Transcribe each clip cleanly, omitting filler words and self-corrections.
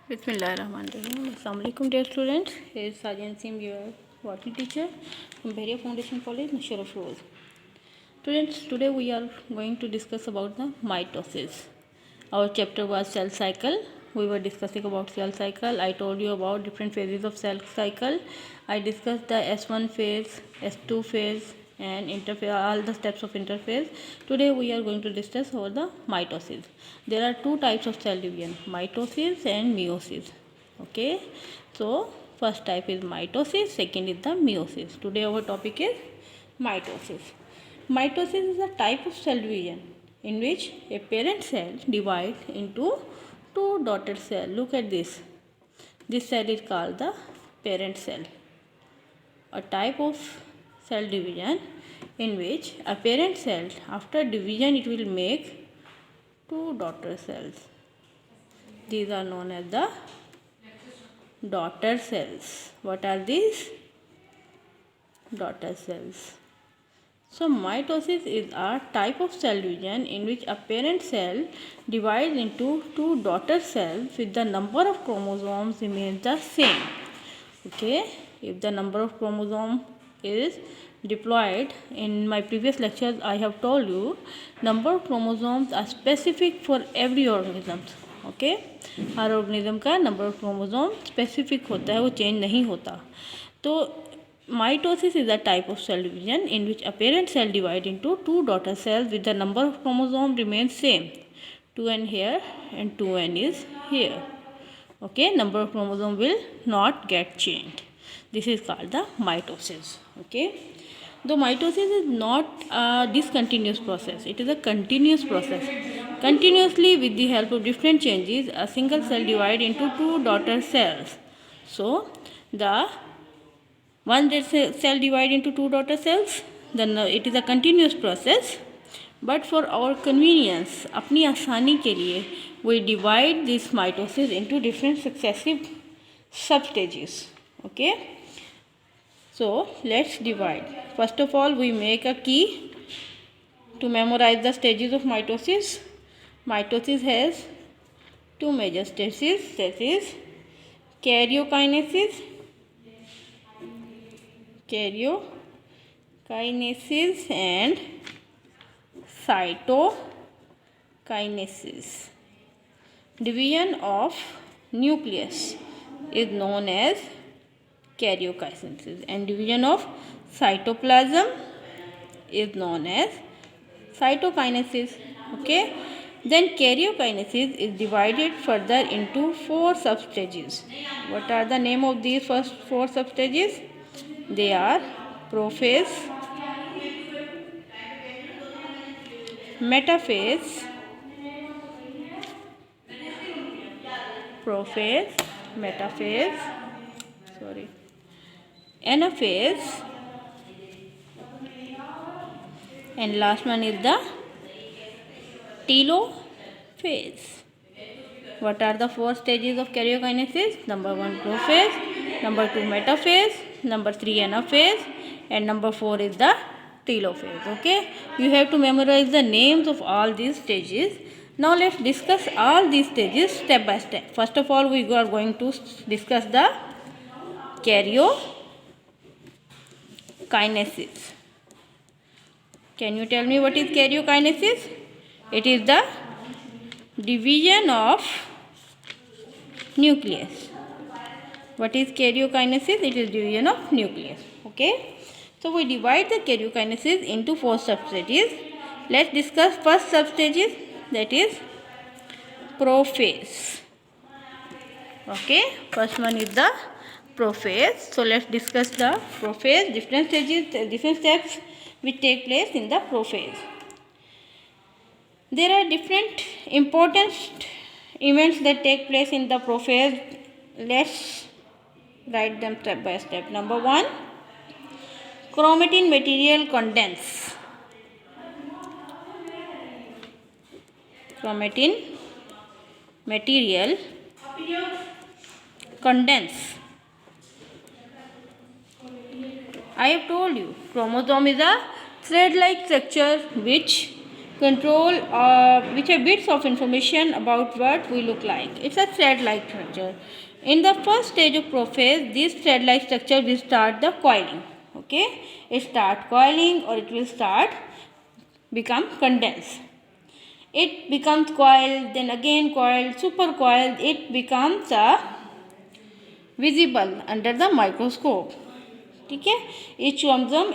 Bismillahirrahmanirrahim. Assalamu alaikum dear students. Here is Sajan Sim, your botany teacher from Beria Foundation College, Musharraf Road. Students, today we are going to discuss about the mitosis. Our chapter was cell cycle. We were discussing about cell cycle. I told you about different phases of cell cycle. I discussed the S1 phase, S2 phase, and interphase, all the steps of interphase. Today we are going to discuss over the mitosis. There are two types of cell division, mitosis and meiosis. Okay, so first type is mitosis, second is the meiosis. Today our topic is mitosis. Mitosis is a type of cell division in which a parent cell divides into two daughter cells. Look at this. This cell is called the parent cell. A type of cell division in which a parent cell, after division, it will make two daughter cells. These are known as the daughter cells. What are these? Daughter cells. So mitosis is a type of cell division in which a parent cell divides into two daughter cells with the number of chromosomes remains the same. Okay, if the number of chromosomes is diploid, in my previous lectures I have told you number of chromosomes are specific for every organism. Okay, her organism का number of chromosomes specific होता है, वो change नहीं होता. तो mitosis is a type of cell division in which a parent cell divides into two daughter cells with the number of chromosomes remains same. 2n here and 2n is here. Okay, number of chromosomes will not get changed. This is called the mitosis. Okay, though mitosis is not a discontinuous process, it is a continuous process. Continuously, with the help of different changes, a single cell divides into two daughter cells. So the once that cell divide into two daughter cells, then it is a continuous process. But for our convenience, अपनी आसानी के लिए, we divide this mitosis into different successive substages. Okay. So let's divide. First of all, we make a key to memorize the stages of mitosis. Mitosis has two major stages, that is karyokinesis and cytokinesis. Division of nucleus is known as karyokinesis and division of cytoplasm is known as cytokinesis. Okay, then karyokinesis is divided further into four substages. What are the name of these first four substages? They are prophase, metaphase, anaphase, and last one is the telophase. What are the four stages of karyokinesis? Number 1 prophase, number 2 metaphase, number 3 anaphase, and number 4 is the telophase. Okay, you have to memorize the names of all these stages. Now let's discuss all these stages step by step. First of all, we are going to discuss the karyokinesis. Can you tell me what is karyokinesis? It is the division of nucleus. What is karyokinesis? It is division of nucleus. Okay, so we divide the karyokinesis into four substages. Let's discuss first substages, that is prophase. Okay, first one is the prophase. So let's discuss the prophase, different stages, different steps which take place in the prophase. There are different important events that take place in the prophase. Let's write them step by step. Number 1, chromatin material condense. Chromatin material condense. I have told you chromosome is a thread-like structure which control which are bits of information about what we look like. It's a thread-like structure. In the first stage of prophase, this thread-like structure will start the coiling. Okay, it start coiling or it will start become condensed. It becomes coiled, then again coiled, super coiled. It becomes visible under the microscope. ठीक है, each chromosome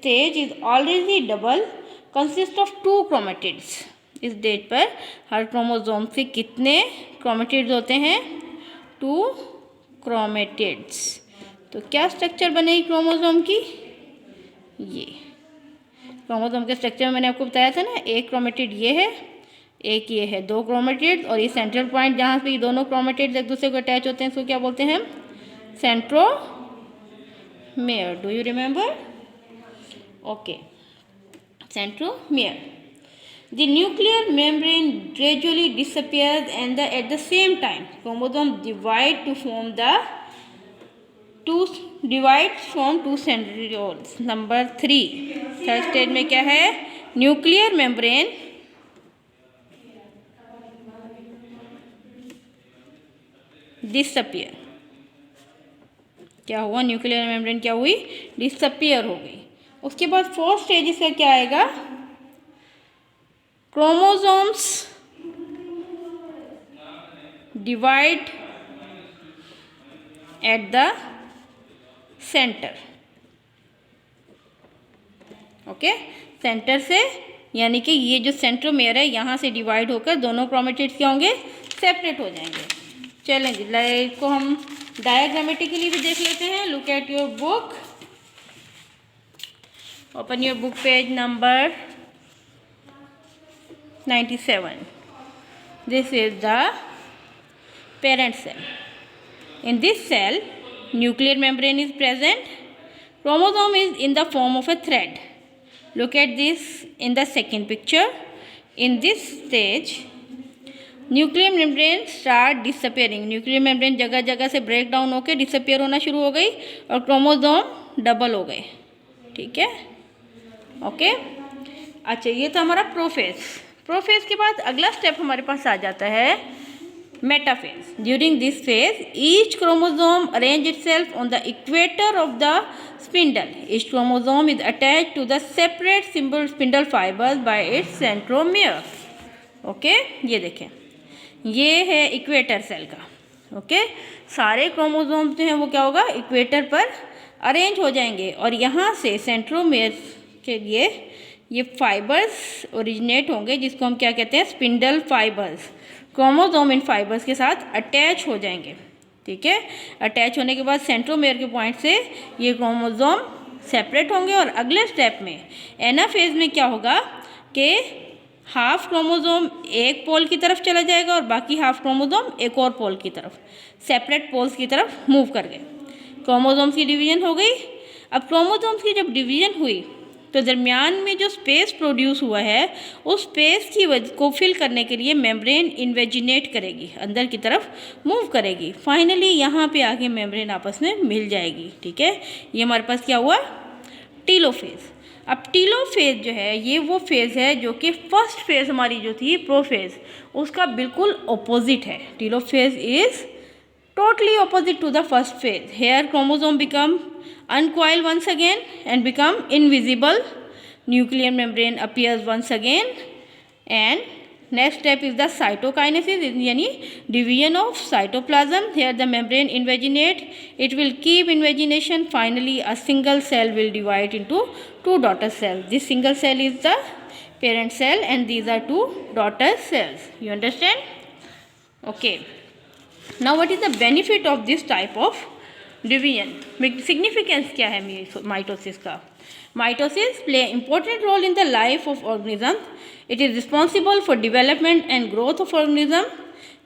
stage is already double, consist of 2 chromatids. इस stage पर हर chromosome से कितने chromatids होते हैं? 2 chromatids. तो क्या स्ट्रक्चर बनेगी क्रोमोसोम की? ये क्रोमोसोम के स्ट्रक्चर में मैंने आपको बताया था ना, एक क्रोमेटिड ये है, एक ये है, 2 क्रोमेटिड्स, और ये सेंट्रल पॉइंट जहाँ पे ये दोनों क्रोमेटिड्स एक दूसरे को अटैच होते हैं इसको क्या बोलते हैं? Centromere. Do you remember? Okay, centromere. The nuclear membrane gradually disappears and at the same time chromosomes divide to form two centrioles. Number 3, third stage में क्या है? Nuclear membrane disappear. क्या हुआ? न्यूक्लियर मेम्ब्रेन क्या हुई? डिसअपियर हो गई. उसके बाद फोर्थ स्टेज इसका क्या आएगा? Chromosomes divide at the centre. Okay, centre से, यानी कि ये जो सेंट्रोमेयर है यहाँ से डिवाइड होकर दोनों क्रोमेटिड्स क्या होंगे? सेपरेट हो जाएंगे. चलेंगे, लाइक को हम डायग्रामेटिकली भी देख लेते हैं. Look at your book. Open your book page number 97. This is the parent cell. In this cell, nuclear membrane is present. Chromosome is in the form of a thread. Look at this in the second picture. In this stage, nuclear membrane start disappearing. Nuclear membrane जगह जगह से break down होकर disappear होना शुरू हो गई और chromosome double हो गए. ठीक है, ओके. अच्छा, ये तो हमारा प्रोफेज. प्रोफेज के बाद अगला स्टेप हमारे पास आ जाता है metaphase. During this phase each chromosome arrange itself on the equator of the spindle. Each chromosome is attached to the separate spindle fibres by its centromere. Okay, ये देखें, ये है इक्वेटर सेल का. ओके, सारे क्रोमोसोम जो हैं वो क्या होगा? इक्वेटर पर अरेंज हो जाएंगे और यहाँ से सेंट्रोमियर के लिए ये फाइबर्स ओरिजिनेट होंगे जिसको हम क्या कहते हैं? Spindle fibres. क्रोमोसोम इन फाइबर्स के साथ अटैच हो जाएंगे. ठीक है, अटैच होने के बाद सेंट्रोमियर के पॉइंट से ये क्रोमोसोम सेपरेट होंगे और अगले स्टेप में एनाफेज में क्या होगा कि हाफ क्रोमोसोम एक पोल की तरफ चला जाएगा और बाकी हाफ क्रोमोसोम एक और पोल की तरफ, सेपरेट पोल्स की तरफ मूव कर गए. क्रोमोसोम्स की डिवीजन हो गई. अब क्रोमोसोम्स की जब डिवीजन हुई तो दरमियान में जो स्पेस प्रोड्यूस हुआ है उस स्पेस की को फिल करने के लिए मेम्ब्रेन इन्वेजिनेट करेगी, अंदर की तरफ मूव करेगी. फाइनली यहाँ पे आके मेम्ब्रेन आपस में मिल जाएगी. ठीक है, ये हमारे पास क्या हुआ? टीलोफेज. अब टीलोफेज जो है ये वो फेज़ है जो कि फर्स्ट फेज़ हमारी जो थी प्रोफेज उसका बिल्कुल ऑपोजिट है. Telophase is totally opposite to the first phase. Here chromosome become uncoiled once again and become invisible. Nuclear membrane appears once again and next step is the cytokinesis, यानी division of cytoplasm. Here the membrane invaginate. It will keep invagination. Finally a single cell will divide into 2 daughter cells. This single cell is the parent cell and these are 2 daughter cells. You understand? Okay. Now what is the benefit of this type of division? Significance क्या है mitosis का? Mitosis play an important role in the life of organism. It is responsible for development and growth of organism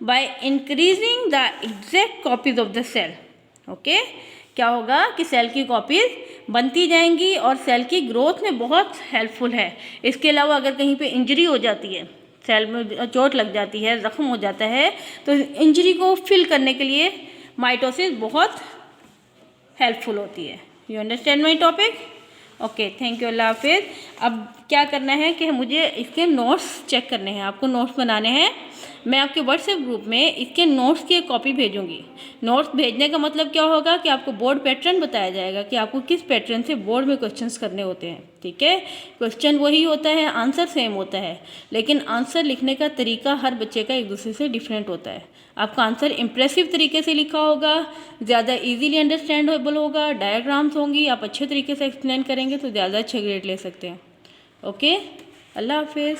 by increasing the exact copies of the cell. Okay? क्या होगा कि cell की copies बनती जाएंगी और cell की growth में बहुत हेल्पफुल है. इसके अलावा अगर कहीं पे इंजरी हो जाती है, सेल में चोट लग जाती है, ज़ख्म हो जाता है, तो इंजरी को फिल करने के लिए माइटोसिस बहुत हेल्पफुल होती है. You understand my topic? Okay, thank you. अल्लाह हाफिज़. अब क्या करना है कि मुझे इसके नोट्स चेक करने हैं, आपको नोट्स बनाने हैं। मैं आपके व्हाट्सएप ग्रुप में इसके नोट्स की एक कॉपी भेजूंगी। नोट्स भेजने का मतलब क्या होगा कि आपको बोर्ड पैटर्न बताया जाएगा कि आपको किस पैटर्न से बोर्ड में क्वेश्चंस करने होते हैं। ठीक है, क्वेश्चन वही होता है, आंसर सेम होता है, लेकिन आंसर लिखने का तरीका हर बच्चे का एक दूसरे से डिफरेंट होता है। आपका आंसर इंप्रेसिव तरीके से लिखा होगा, ज़्यादा इजीली अंडरस्टैंडेबल होगा, डायग्राम्स होंगी, आप अच्छे तरीके से एक्सप्लेन करेंगे तो ज़्यादा अच्छे ग्रेड ले सकते हैं। ओके, अल्लाह हाफिज़।